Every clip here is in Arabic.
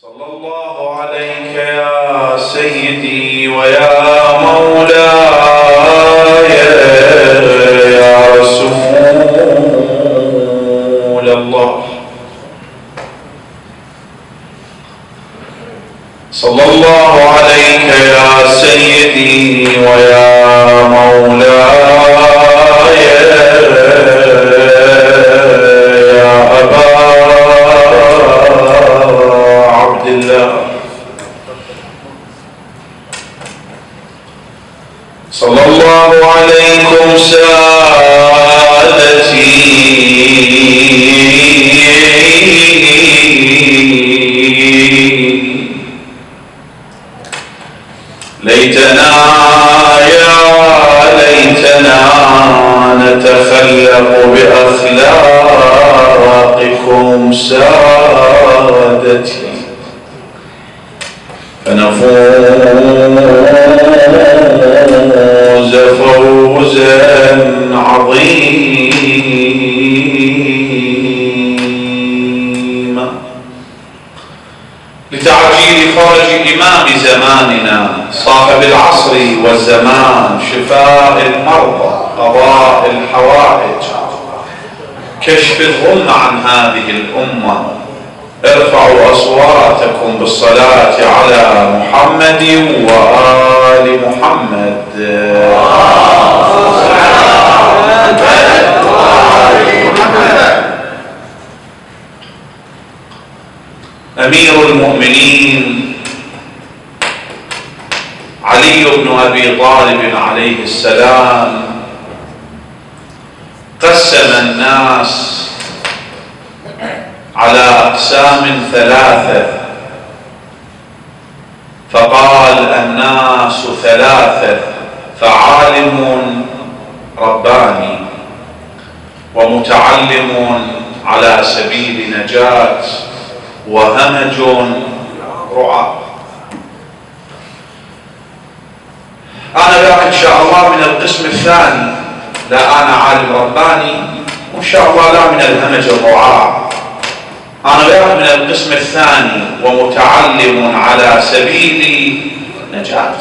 صلى الله عليك يا سيدي ويا مولاي يا رسول الله. صلى الله عليك يا سيدي ويا مولاي يا أبا عبد الله. صلى الله عليكم سادتي ليتنا يا ليتنا نتخلق بأخلاقكم سادتي فنفوز فوزا عظيما. لتعجيل فرج إمام زماننا صاحب العصر والزمان، شفاء المرضى، قضاء الحوائج، كشف الغم عن هذه الأمة، ارفعوا أصواتكم بالصلاة على محمد وآل محمد. أمير المؤمنين علي بن أبي طالب عليه السلام قسم الناس على أقسام ثلاثة، فقال الناس ثلاثة: فعالم رباني، ومتعلم على سبيل نجاة، وهمج رعاة. أنا بقى إن شاء الله من القسم الثاني، لا أنا عالم رباني وإن شاء الله لا من الهمج الرعاة، أنا بقى من القسم الثاني ومتعلم على سبيل نجاة.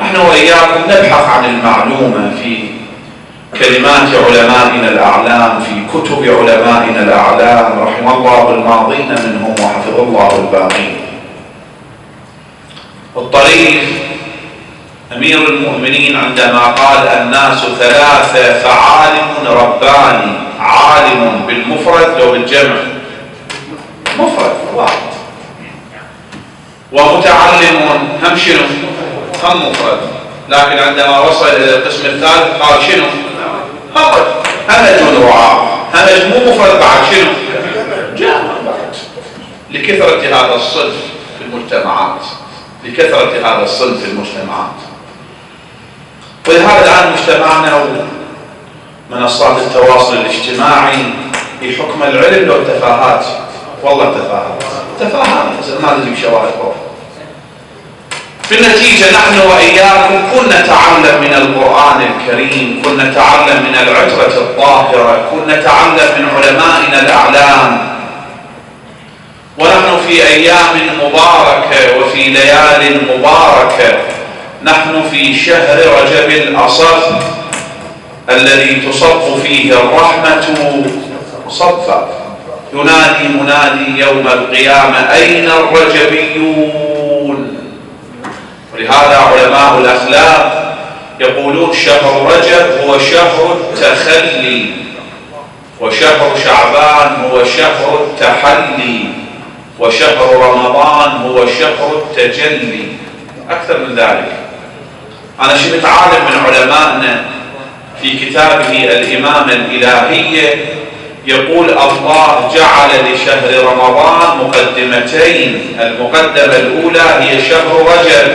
نحن وإياكم نبحث عن المعلومة في كلمات علمائنا الأعلام، في كتب علمائنا الأعلام، رحم الله الماضين منهم وحفظ الله الباقين. الطريف أمير المؤمنين عندما قال الناس ثلاثة: فعالم رباني، عالم بالمفرد لو بالجمع مفرد واحد، ومتعلم هم شنو؟ هم مفرد، لكن عندما وصل إلى القسم الثالث قال شنو؟ مفرد. همج رعاة، همج مو مفرد بعد، شنو؟ جامع بعد، لكثرة هذا الصنف في المجتمعات، لكثرة هذا الصنف في المجتمعات. ولهذا الآن مجتمعنا ومنصات التواصل الاجتماعي بحكم العلم له تفاهات، والله تفاهات ما لازم شواهد فوق. بالنتيجة نحن وإياكم كنا نتعلم من القرآن الكريم، كنا نتعلم من العترة الطاهرة، كنا نتعلم من علمائنا الأعلام، ونحن في أيام مباركة وفي ليال مباركة. نحن في شهر رجب الأصف الذي تصب فيه الرحمة صفا، ينادي منادي يوم القيامة: أين الرجبيون؟ ولهذا علماء الأخلاق يقولون شهر رجب هو شهر التخلي، وشهر شعبان هو شهر التحلي، وشهر رمضان هو شهر التجلي. أكثر من ذلك، أنا شفت عالم من علمائنا في كتابه الإمامة الإلهية يقول: الله جعل لشهر رمضان مقدمتين، المقدمة الأولى هي شهر رجب،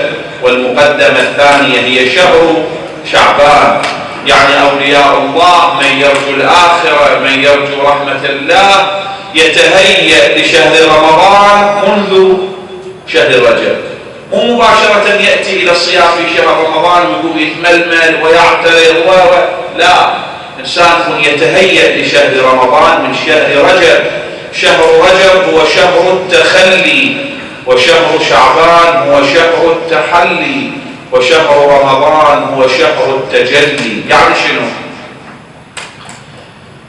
والمقدمة الثانية هي شهر شعبان. يعني أولياء الله من يرجو الآخرة، من يرجو رحمة الله، يتهيأ لشهر رمضان منذ شهر رجب، مو مباشرة يأتي إلى الصيام في شهر رمضان ويقوم يتململ ويعترض لا، إنسان يتهيأ لشهر رمضان من شهر رجب، شهر رجب هو شهر التخلي، وشهر شعبان هو شهر التحلي، وشهر رمضان هو شهر التجلي. يعني شنو؟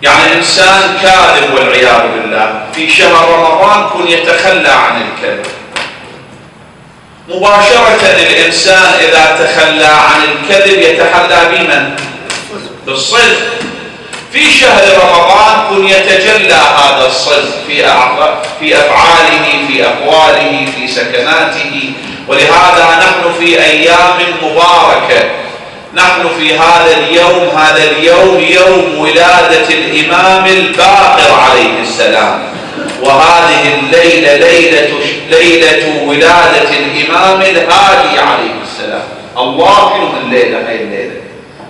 يعني إنسان كاذب والعياذ بالله في شهر رمضان كن يتخلى عن الكذب. مباشرة الإنسان إذا تخلى عن الكذب يتحلى بمن؟ بالصدق. في شهر رمضان كن يتجلى هذا الصدق في أفعاله، في أقواله، في سكناته. ولهذا نحن في أيام مباركة، نحن في هذا اليوم يوم ولادة الإمام الباقر عليه السلام، وهذه الليلة ليلة ولادة الإمام الهادي عليه السلام. الله شنو الليلة؟ هاي الليلة،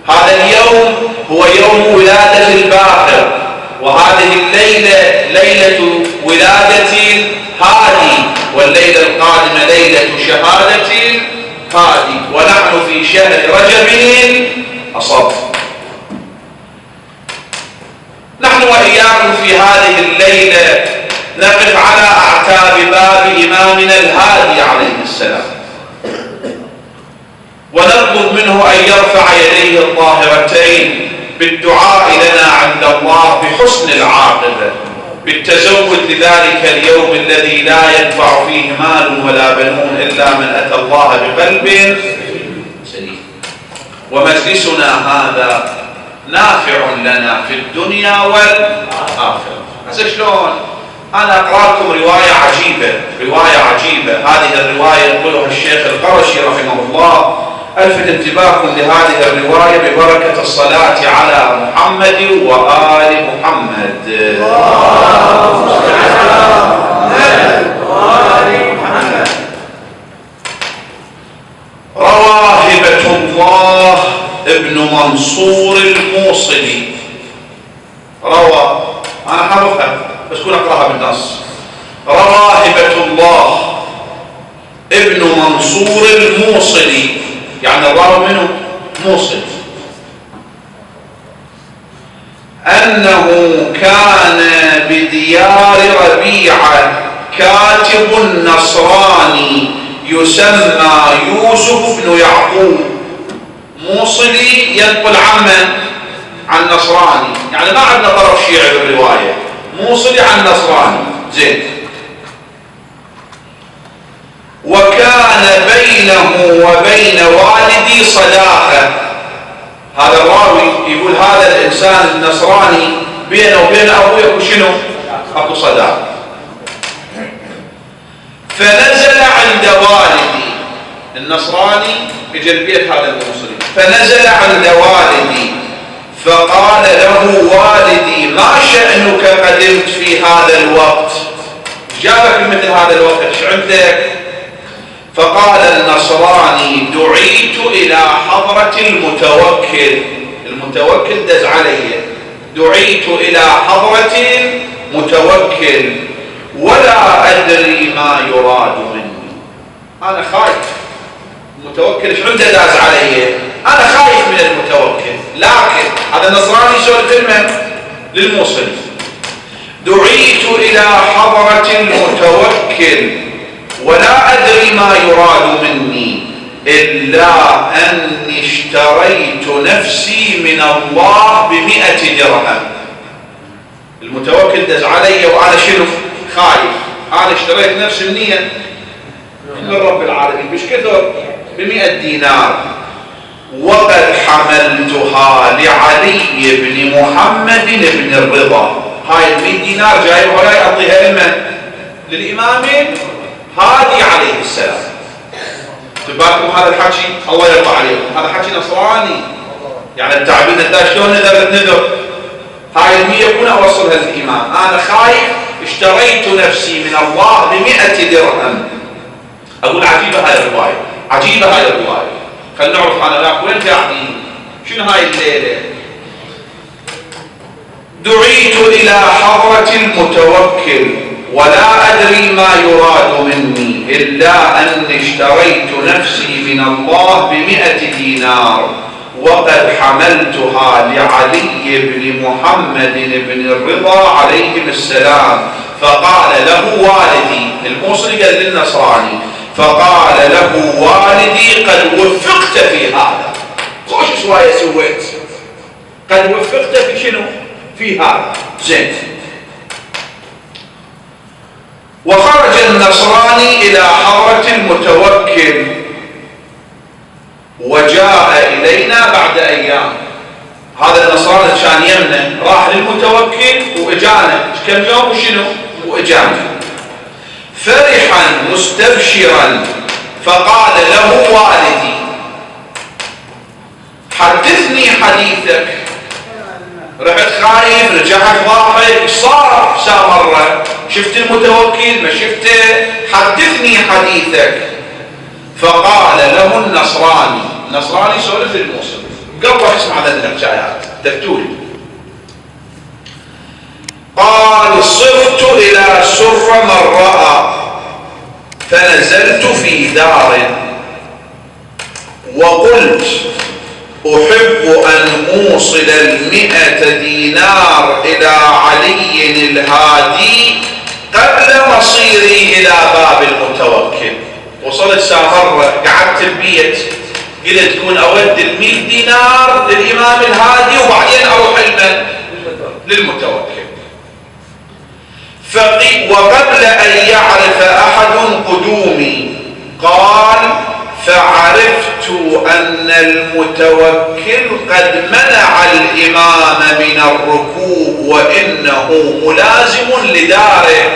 هذا اليوم هو يوم ولادة الباقر، وهذه الليلة ليلة ولادة الهادي، والليلة القادمة ليلة شهادة الهادي، ونحن في شهر رجب أصب. نحن وإياكم في هذه الليلة نقف على أعتاب باب إمامنا الهادي عليه السلام، ونطلب منه أن يرفع يديه الطاهرتين بالدعاء لنا عند الله بحسن العاقبة، بالتزود لذلك اليوم الذي لا ينفع فيه مال ولا بنون إلا من أتى الله بقلب سليم. ومجلسنا هذا نافع لنا في الدنيا والآخرة. هسه شلون؟ أنا أقرأ لكم رواية عجيبة. هذه الرواية يقولها الشيخ القرشي رحمه الله. ألفت انتباهكم لهذه الرواية ببركة الصلاة على محمد وآل محمد. روى هبة الله ابن منصور الموصلي، روى، أنا حرفها بس كون أقرأها بالنص. روى هبة الله ابن منصور الموصلي، يعني الراوي منه موصل، أنه كان بديار ربيعة كاتب نصراني يسمى يوسف بن يعقوب. موصلي ينقل عن نصراني، يعني ما عندنا طرف شيعي بالرواية، موصلي عن نصراني. زين. وكان بينه وبين والدي صداقة. هذا الراوي يقول هذا الإنسان النصراني بينه وبين أبوه شنو؟ أكو صداقة. فنزل عند والدي النصراني اجى البيت هذا الموصلي، فنزل عند والدي فقال له والدي ما شأنك قدمت في هذا الوقت؟ جابك مثل هذا الوقت، ايش عندك؟ فقال النصراني دعيت إلى حضرة المتوكل دز علي، دعيت إلى حضرة المتوكل ولا أدري ما يراد مني. أنا خايف، المتوكل ايش عنده داز علي؟ أنا خايف من المتوكل. لكن هذا النصراني يسولف كلمة للموصلي، دعيت إلى حضرة المتوكل ولا أدري ما يراد مني إلا أني اشتريت نفسي من الله ب100 درهم. المتوكل دز علي وأنا شنو؟ خايف. أنا اشتريت نفسي من رب العالمين، مش كثر، ب100 دينار. وقد حملتها لعلي بن محمد بن الرضا. هاي 100 دينار جايبها ولا يعطيها لمن؟ للإمام هادي عليه السلام. تبالكم هذا الحكي الله يرضى عليكم، هذا حكي نصراني، يعني التعبير ده شلون نذر هاي 100 كنا اوصلها للامام. انا خايف اشتريت نفسي من الله ب100 درهم. اقول عجيبه هاي الروايه، عجيبه هاي الروايه. خلينا نعرف انا ذاك وين قاعدين، شنو هاي الليله؟ دعيت الى حضره المتوكل ولا أدري ما يراد مني إلا أني اشتريت نفسي من الله ب100 دينار وقد حملتها لعلي بن محمد بن الرضا عليهم السلام، فقال له والدي، الموصلي قال للنصراني، فقال له والدي قد وفقت في هذا. خوش شوية سويت، قد وفقت في شنو؟ في هذا. زين. وخرج النصراني إلى حضرة المتوكل وجاء إلينا بعد أيام. هذا النصراني كان يمنه، راح للمتوكل وإجانا كم يوم وشنو؟ وإجانا. فرحا مستبشرا، فقال له والدي حدثني حديثك. رحت خايف، رجعت ضاحك، ايش صار؟ سامرة، شفت المتوكل ما شفته؟ حدثني حديثك. فقال له النصراني سولف للموصل، قبل اسمع هذه الحكايات تفتولي. قال صرت إلى سر مرة فنزلت في دار وقلت أحب أن أوصل 100 دينار إلى علي الهادي قبل مصيري إلى باب المتوكل. وصلت سامرة، قعدت البيت، قلت تكون أود 100 دينار للإمام الهادي وبعدين أروح للمتوكل. وقبل أن يعرف أحد قدومي قال فعرفت أن المتوكل قد منع الإمام من الركوب وإنه ملازم لداره.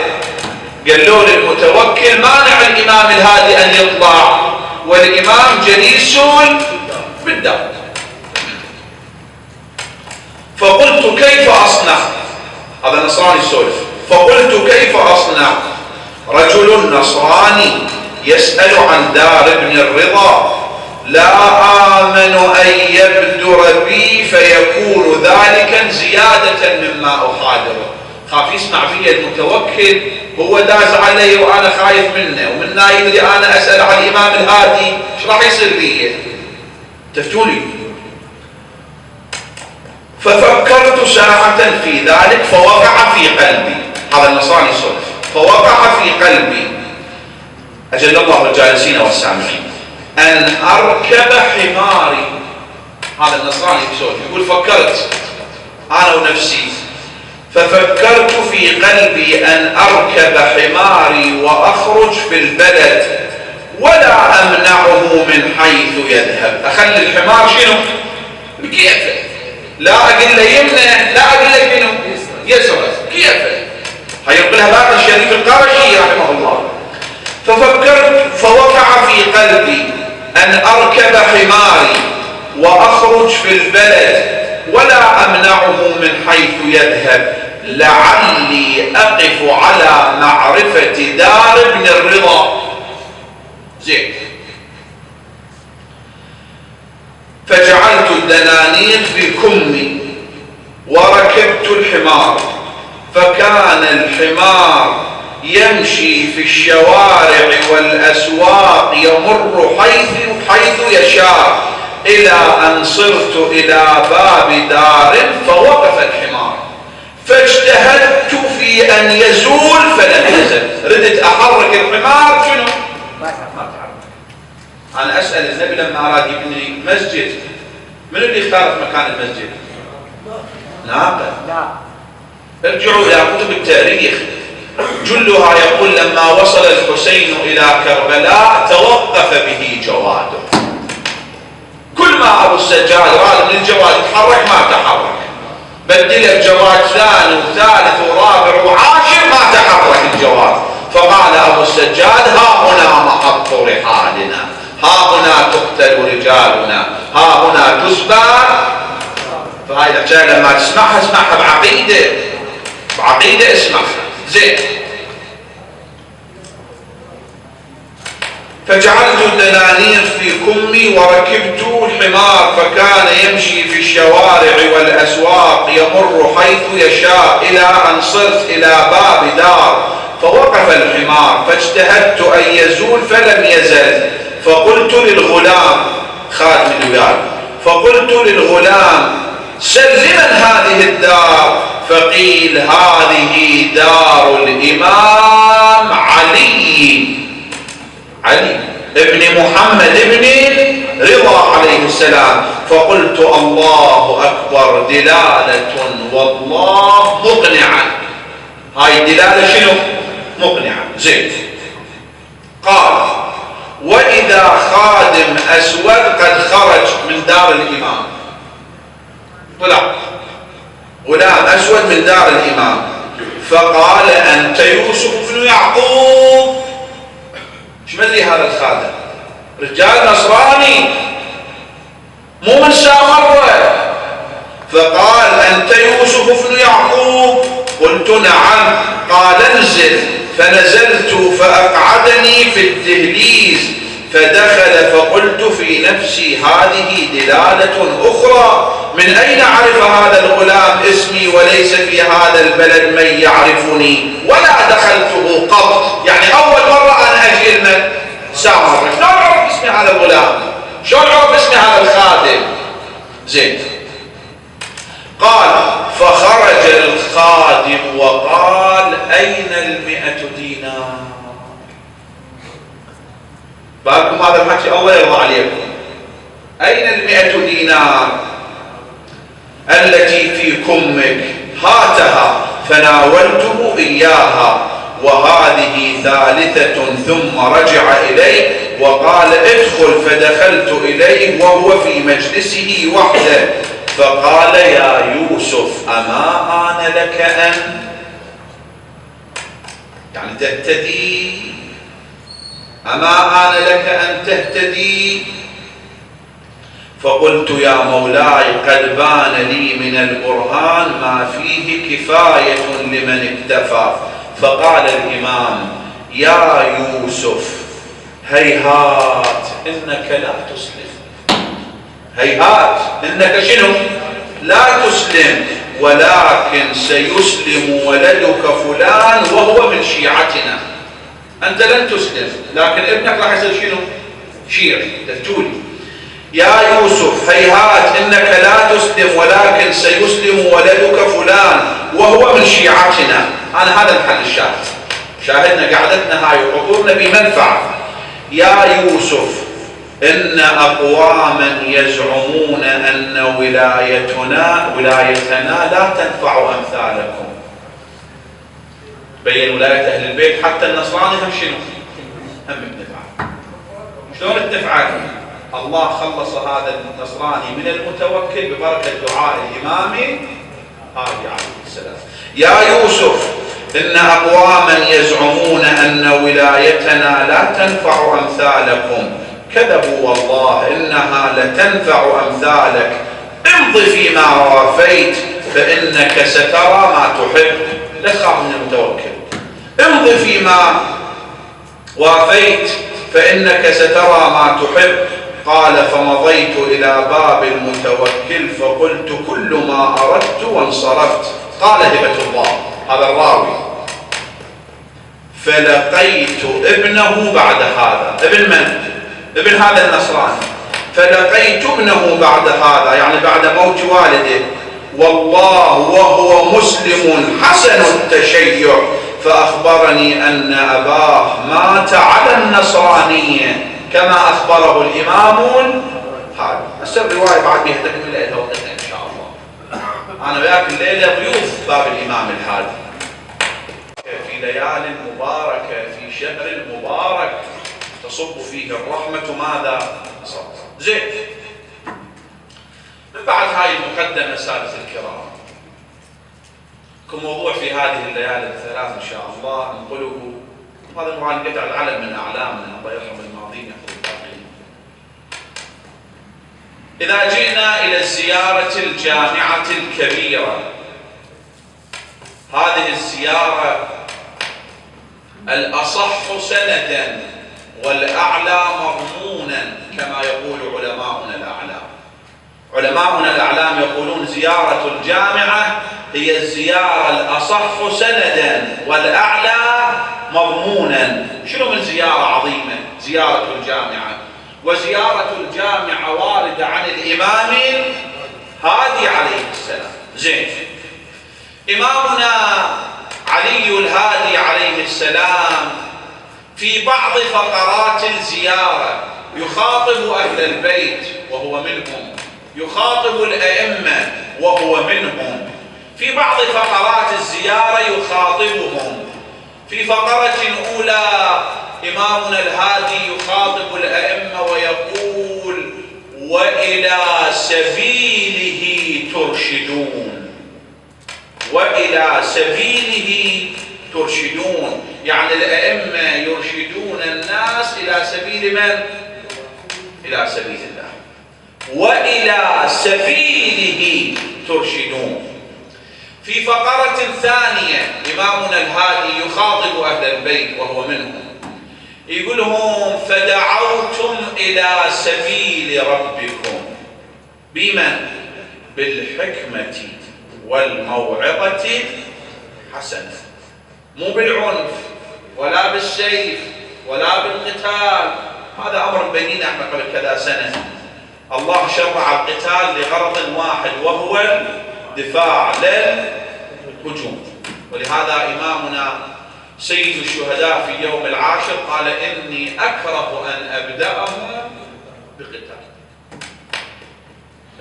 قالوا للمتوكل مانع الإمام الهادي أن يطلع والإمام جليس بالدار. فقلت كيف أصنع؟ هذا النصراني يسولف. فقلت كيف أصنع؟ رجل نصراني يسأل عن دار ابن الرضا، لا آمن أن يبدر بي فيكون ذلك زيادة مما أحاذره. خاف يسمع في المتوكل، هو داز علي وأنا خايف منه، ومن نايم لي أنا أسأل عن الإمام الهادي، ايش راح يصير لي؟ تفتولي. ففكرت ساعة في ذلك فوقع في قلبي، هذا النصراني يسولف، فوقع في قلبي أجل الله الجالسين والسامعين أن أركب حماري. هذا النصراني يسولف يقول فكرت أنا ونفسي، ففكرت في قلبي أن أركب حماري وأخرج في البلد ولا أمنعه من حيث يذهب. أخلي الحمار شنو؟ بكيفه، لا أقول له يمنى، لا أقول له شنو؟ يسرى، كيفه. هينقلها بعد الشريف القرشي رحمه الله. ففكرت فوقع في قلبي أن أركب حماري وأخرج في البلد ولا أمنعه من حيث يذهب لعلي أقف على معرفة دار ابن الرضا. زين. فجعلت الدنانير في كمي وركبت الحمار، فكان الحمار يمشي في الشوارع والأسواق يمر حيث يشاء إلى أن صرت إلى باب دار فوقف الحمار، فاجتهدت في أن يزول فلم يزل. ردت أحرك الحمار شنو؟ ما تحرك. أنا أسأل النبي لما أراد يبني مسجد، من اللي اختار مكان المسجد؟ ناقة. ارجعوا إلى كتب التاريخ، جلها يقول لما وصل الحسين إلى كربلاء توقف به جواده. كل ما أبو السجاد راد من الجواد يتحرك ما تحرك، بدل بجواد ثاني وثالث ورابع وعاشر ما تحرك الجواد. فقال أبو السجاد ها هنا محط رحالنا، ها هنا تقتل رجالنا، ها هنا تسبى. فهاي الحكاية لما تسمعها اسمعها بعقيدة اسمعها. زين. فجعلت الدنانير في كمي وركبت الحمار، فكان يمشي في الشوارع والأسواق يمر حيث يشاء إلى أن صرت إلى باب دار فوقف الحمار، فاجتهدت أن يزول فلم يزل. فقلت للغلام خادم الولاية، فقلت للغلام سل لمن هذه الدار؟ فقيل هذه دار الإمام علي ابن محمد ابن رضا عليه السلام. فقلت الله أكبر، دلالة والله مقنعة. هاي الدلالة شنو؟ مقنعة. زين. قال وإذا خادم أسود قد خرج من دار الإمام، طلع غلام أسود من دار الإمام، فقال أنت يوسف بن يعقوب. ايش مدري هذا الخادم؟ رجال نصراني مو من سامرة. فقال أنت يوسف بن يعقوب؟ قلت نعم. قال انزل. فنزلت فأقعدني في الدهليز، فدخل فقلت في نفسي هذه دلالة أخرى، من أين عرف هذا الغلام اسمي وليس في هذا البلد من يعرفني ولا دخلته قط؟ يعني أول مرة أنا أجي لمن سامر، شلون عرف اسمي هذا الغلام؟ شلون عرف اسمي هذا الخادم؟ زين. قال فخرج الخادم وقال أين 100 دينار؟ بالكم هذا الحكي الله يرضى عليكم. أين 100 دينار التي في كمك؟ هاتها. فناولته إياها، وهذه ثالثة. ثم رجع إليه وقال ادخل. فدخلت إليه وهو في مجلسه وحده، فقال يا يوسف أما آن لك أن يعني تهتدي؟ أما آن لك أن تهتدي؟ فقلت يا مولاي قد بان لي من البرهان ما فيه كفاية لمن اكتفى. فقال الإمام يا يوسف هيهات إنك لا تسلم. هيهات إنك شنو؟ لا تسلم، ولكن سيسلم ولدك فلان وهو من شيعتنا. أنت لن تسلم، لكن ابنك راح يصير شنو؟ شيعي. دفتولي يا يوسف هيهات إنك لا تسلم، ولكن سيسلم ولدك فلان وهو من شيعتنا. أنا هذا الحل الشاهد. شاهدنا قعدتنا هاي وحضورنا بمنفعة. يا يوسف إن أقواما يزعمون أن ولايتنا لا تنفع أمثالكم. بين ولاية أهل البيت حتى النصراني هم شنو؟ هم الدفع. شلون الدفع؟ الله خلص هذا النصراني من المتوكل ببركة دعاء الإمام هادي عليه السلام. يا يوسف إن أقواما يزعمون أن ولايتنا لا تنفع أمثالكم، كذبوا والله إنها لتنفع أمثالك. امض فيما وافيت فإنك سترى ما تحب. لا تخاف من المتوكل. امض فيما وافيت فإنك سترى ما تحب. قال فمضيت إلى باب المتوكل فقلت كل ما أردت وانصرفت. قال هبة الله هذا الراوي فلقيت ابنه بعد هذا. ابن من؟ ابن هذا النصراني. فلقيت ابنه بعد هذا يعني بعد موت والده، والله وهو مسلم حسن التشيع، فأخبرني أن أباه مات على النصرانية كما أخبره الإمام هذا. هسه الرواية بعد بيها تكمل لها وقتها إن شاء الله. أنا وياك الليلة ضيوف باب الإمام الهادي في ليال مباركة في شهر مبارك تصب فيه الرحمة ماذا صار. زين. من بعد هاي المقدمة سادة الكرام كموضوع في هذه الليالي الثلاث إن شاء الله نقوله. هذا المعلم قطع العلم من أعلامنا الله يرحم الماضين يحفظ الباقين. إذا جئنا إلى الزيارة الجامعة الكبيرة، هذه الزيارة الأصح سندا والأعلى مضمونا كما يقول علماؤنا الأعلام. علماؤنا الأعلام يقولون زيارة الجامعة هي الزيارة الأصح سندا والأعلى مضمونا. شنو من زيارة عظيمة زيارة الجامعة؟ وزيارة الجامعة واردة عن الإمام الهادي عليه السلام. زين، إمامنا علي الهادي عليه السلام في بعض فقرات الزيارة يخاطب أهل البيت وهو منهم، يخاطب الأئمة وهو منهم. في بعض فقرات الزيارة يخاطبهم. في فقرة أولى إمامنا الهادي يخاطب الأئمة ويقول: وإلى سبيله ترشدون. وإلى سبيله ترشدون، يعني الأئمة يرشدون الناس إلى سبيل من؟ إلى سبيل الله. وإلى سبيله ترشدون. في فقرة ثانية إمامنا الهادي يخاطب أهل البيت وهو منهم، يقول لهم: فدعوتم إلى سبيل ربكم بمن؟ بالحكمة والموعظة الحسنة، مو بالعنف ولا بالسيف ولا بالقتال. هذا أمر بيننا احنا قبل كذا سنة. الله شرع القتال لغرض واحد وهو الدفاع لا الهجوم. ولهذا إمامنا سيد الشهداء في يوم العاشر قال: إني أكره أن أبدأهم بقتال.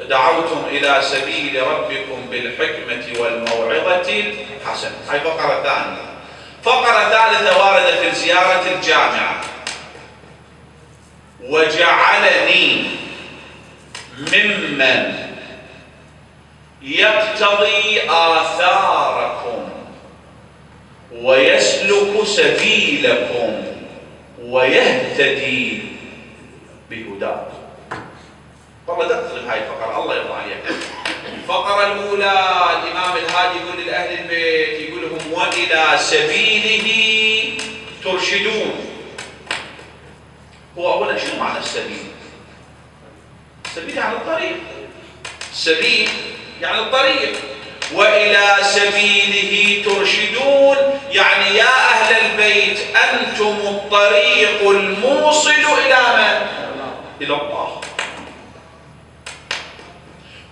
دعوتم إلى سبيل ربكم بالحكمة والموعظة الحسنة. هاي فقرة ثانية. فقرة ثالثة واردة في زيارة الجامعة: وجعلني ممن يقتضي آثاركم ويسلك سبيلكم ويهتدي بهداكم. والله تقترب هاي الفقرة، الله يرضى عليك. الفقرة الأولى الإمام الهادي يقول لأهل البيت، يقول لهم: وإلى سبيله ترشدون. هو أولا شنو معنى السبيل؟ السبيل يعني الطريق. السبيل يعني الطريق. وإلى سبيله ترشدون، يعني يا أهل البيت أنتم الطريق الموصل إلى من؟ إلى الله.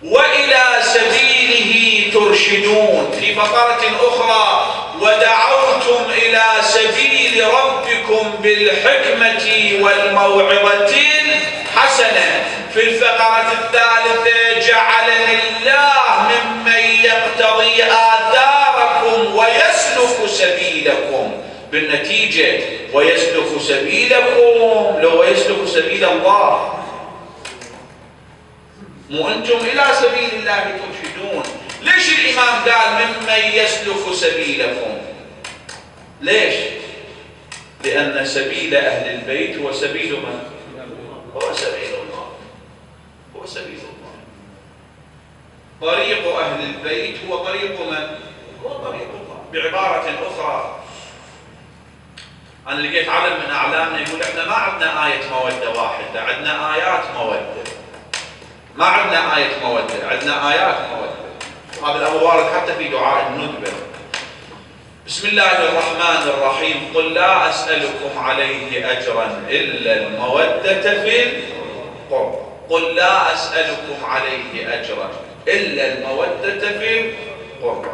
وإلى سبيله ترشدون. في فقرة أخرى: ودعوتم إلى سبيل ربكم بالحكمة والموعظة الحسنة. في الفقرة الثالثة: جعلني الله ممن يقتضي آثاركم ويسلك سبيلكم. بالنتيجة ويسلك سبيلكم لو يسلك سبيل الله، مو أنتم إلى سبيل الله ترشدون. ليش الإمام قال ممن يسلك سبيلكم؟ ليش؟ لأن سبيل أهل البيت هو سبيل من؟ هو سبيل الله. هو سبيل الله. طريق أهل البيت هو طريق من؟ هو طريق الله. بعبارة أخرى، أنا لقيت علم من أعلامنا يقول: إحنا ما عندنا آية مودة واحدة، عندنا آيات مودة. ما عندنا آية مودة، عندنا آيات مودة. هذا الأمر وارد حتى في دعاء الندبة: بسم الله الرحمن الرحيم، قل لا أسألكم عليه أجرا إلا المودة في القربى. قل لا أسألكم عليه أجرا إلا المودة في القربى.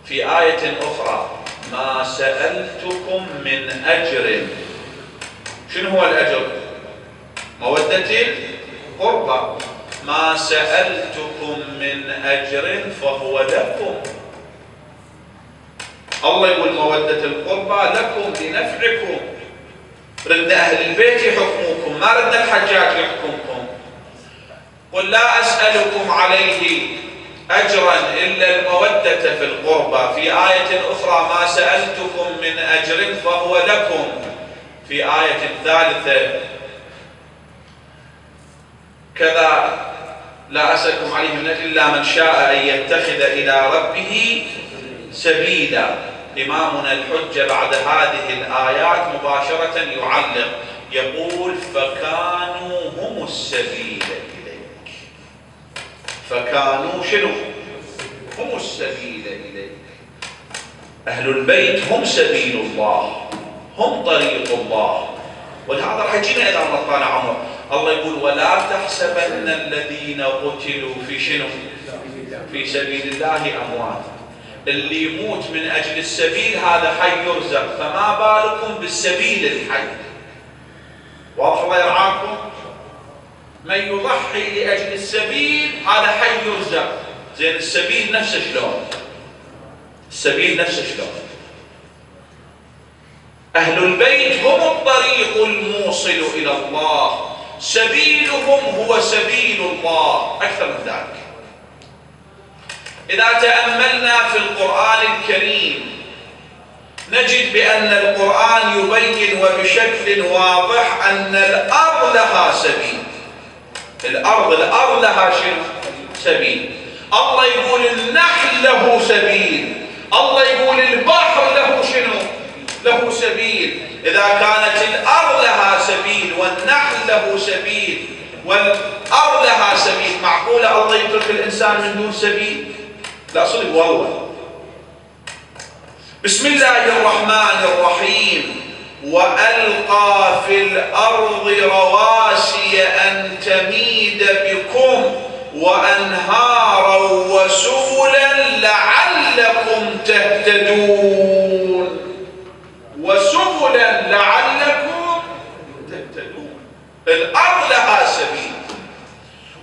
في آية أخرى: ما سألتكم من أجر. شنو هو الأجر؟ مودة القربى. ما سألتكم من أجر فهو لكم. الله يقول مودة القربى لكم لنفعكم. ردنا أهل البيت يحكموكم، ما ردنا الحجاج يحكمكم. قل لا أسألكم عليه أجرا إلا المودة في القربى. في آية أخرى: ما سألتكم من أجر فهو لكم. في آية ثالثة كذا: لا أسألكم عليه من أجر إلا من شاء أن يتخذ إلى ربه سبيلا. إمامنا الحجة بعد هذه الآيات مباشرة يعلق يقول: فكانوا هم السبيل إليك. فكانوا شنو؟ هم السبيل إليك. أهل البيت هم سبيل الله، هم طريق الله. ولهذا راح يجينا إذا الله طال عمره الله يقول ولا تحسبن الذين قتلوا في شنو؟ في سبيل الله أموات. اللي يموت من أجل السبيل هذا حي يرزق، فما بالكم بالسبيل الحي. واضح الله يرعاكم؟ من يضحي لأجل السبيل هذا حي يرزق. زين السبيل نفسه شلون؟ السبيل نفسه شلون؟ أهل البيت هم الطريق الموصل إلى الله، سبيلهم هو سبيل الله، أكثر من ذلك. إذا تأملنا في القرآن الكريم نجد بأن القرآن يبين وبشكل واضح أن الأرض لها سبيل. الأرض لها شنو؟ سبيل. الله يقول النحل له سبيل، الله يقول البحر له شنو؟ له سبيل. إذا كانت الأرض لها سبيل والنحل له سبيل والأرض لها سبيل، معقولة الله يترك الإنسان من دون سبيل؟ لا صدق والله. بسم الله الرحمن الرحيم وألقى في الأرض رواسي أن تميد بكم وأنهارا وسبلا لعلكم تهتدون. وسبلا لعلكم تهتدون. الأرض لها سبيل.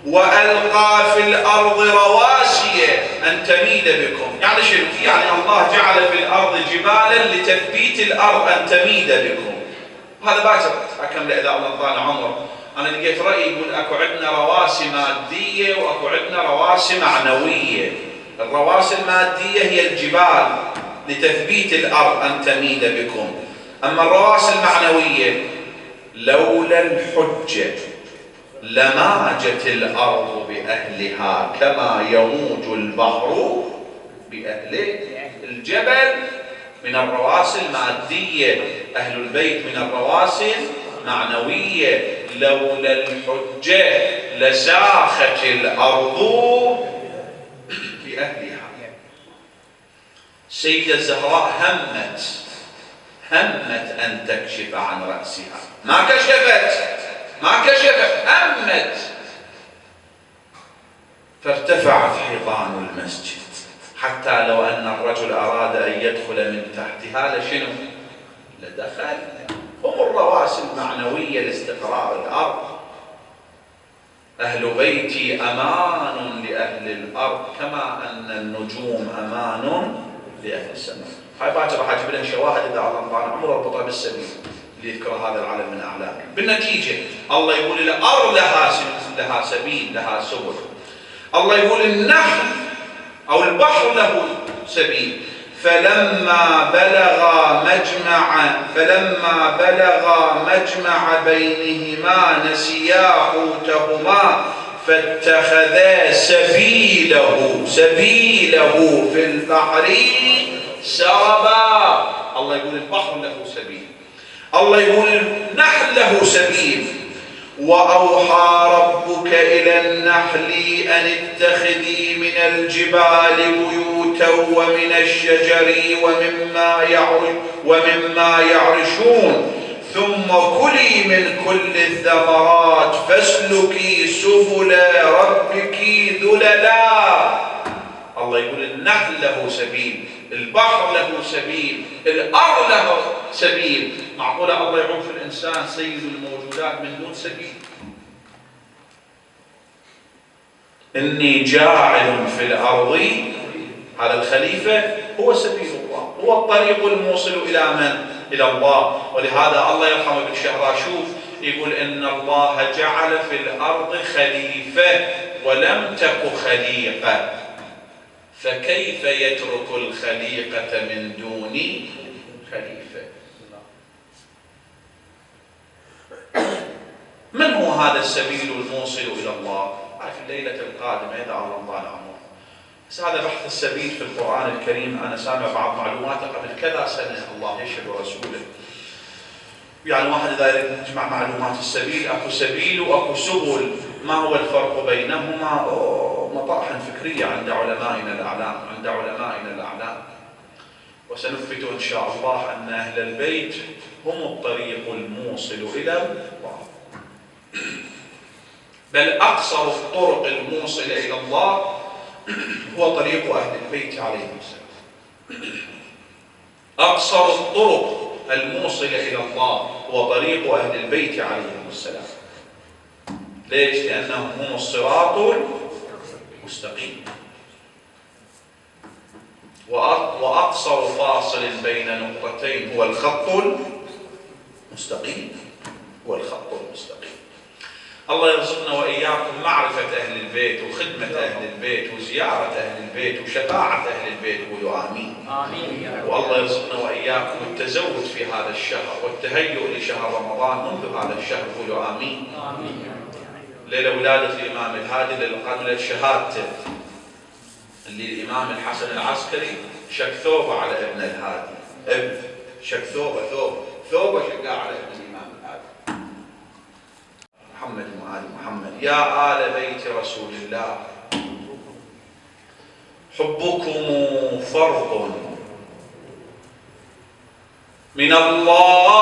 وألقى في الأرض رواسي أن تميد بكم، يعني شنو؟ يعني الله جعل في الأرض جبالا لتثبيت الأرض أن تميد بكم. هذا باكر أكمل إذا الله طال عمره. أنا لقيت رأي يقول أكو عندنا رواسي مادية وأكو عندنا رواسي معنوية. الرواسي المادية هي الجبال لتثبيت الأرض أن تميد بكم، أما الرواسي المعنوية لولا الحجة لماجت الأرض بأهلها كما يموج البحر بأهله. الجبل من الرواسي المادية، أهل البيت من الرواسي المعنوية. لولا الحجة لساخت الأرض بأهلها. سيدة الزهراء همت أن تكشف عن رأسها، ما كشفت، همت. فارتفعت حيطان المسجد حتى لو أن الرجل أراد أن يدخل من تحتها لشنو؟ لدخل. هم الرواسي المعنوية لاستقرار الأرض. أهل بيتي أمان لأهل الأرض كما أن النجوم أمان لأهل السماء. هاي باكر راح أجيب لها شواهد إذا الله طال عمره اربطها بالسبيل اللي يذكر هذا العالم من أعلامه. بالنتيجة الله يقول الأرض لها سبيل، لها سبل. الله يقول النحل أو البحر له سبيل. فلما بلغا مجمع بينهما نسيا حوتهما فاتخذا سبيله في البحر سربا. الله يقول البحر له سبيل، الله يقول النحل له سبيل. وأوحى ربك إلى النحل أن اتخذي من الجبال بيوتا ومن الشجر ومما يعرشون ثم كلي من كل الثمرات فاسلكي سبل ربك ذللا. الله يقول النحل له سبيل، البحر له سبيل، الأرض له سبيل. معقولة الله يعوف الإنسان سيد الموجودات من دون سبيل؟ إني جاعل في الأرض، هذا الخليفة هو سبيل الله، هو الطريق الموصل إلى من؟ إلى الله. ولهذا الله يرحمه ابن شهراشوف يقول إن الله جعل في الأرض خليفة ولم تك خليقة، فكيف يترك الخليقة من دون خليفة؟ من هو هذا السبيل الموصل إلى الله؟ في الليلة القادمة إذا الله طال عمره. بس هذا بحث السبيل في القرآن الكريم. أنا سامع بعض معلوماته قبل كذا سنة، الله يشهد ورسوله. يعني واحد إذا يجمع معلومات السبيل، أكو سبيل وأكو سبل، ما هو الفرق بينهما؟ مطاحن فكرية عند علمائنا الأعلام. وسنثبت إن شاء الله أن أهل البيت هم الطريق الموصل إلى الله. بل أقصر الطرق الموصلة إلى الله هو طريق أهل البيت عليهم السلام. أقصر الطرق الموصلة إلى الله هو طريق أهل البيت عليهم السلام. ليش؟ لأنهم هم الصراط المستقيم. وأقصر فاصل بين نقطتين هو الخط المستقيم. هو الخط المستقيم. الله يرزقنا وإياكم معرفة أهل البيت وخدمة أهل البيت وزيارة أهل البيت وشفاعة أهل البيت. قولوا آمين. آمين. والله يرزقنا وإياكم التزود في هذا الشهر والتهيؤ لشهر رمضان منذ هذا الشهر. قولوا آمين. آمين. ليلة ولادة الإمام الهادي للقبلة شهادته اللي الإمام الحسن العسكري شك ثوبه على ابن الهادي. ابن شك ثوبه شقاه على ابن الإمام الهادي محمد وآل محمد. يا آل بيت رسول الله حبكم فرض من الله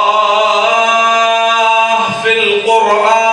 في القرآن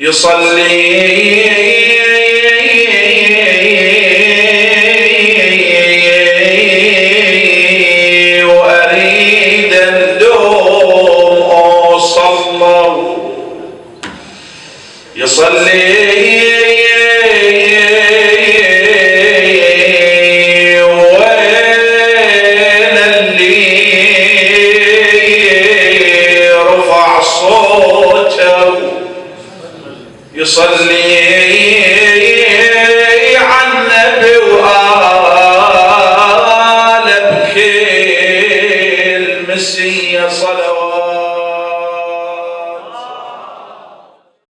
يصلي وأريد الدوم أوصله يصلي وين اللي رفع صوته يصلي